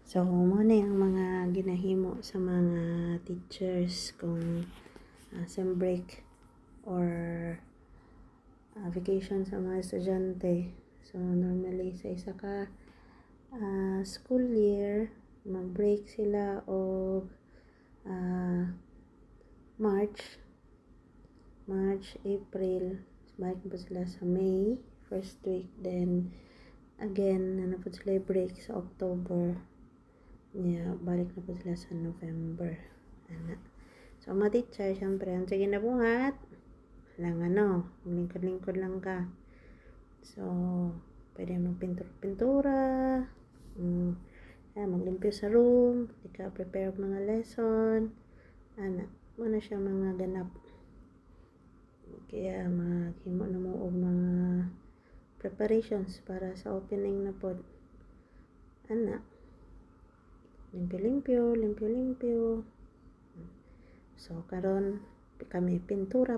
So, muna yung mga ginahimo sa mga teachers kung sem break or vacation sa mga estudyante. So, normally sa isa ka school year, mag-break sila o March, April, balik po sila sa May, first week, then again, na po sila break sa October. Yeah, balik na po sila sa November. So, mga teacher, syempre, ang sige na bungat. Lang lingkod-lingkod lang ka. So, pwede magpintura-pintura. Maglimpyo sa room. Prepare mga lesson. Muna siya mga ganap. Kaya, maghimo na mo og mga preparations para sa opening na pod. Limpyo. So, karon kami pintura.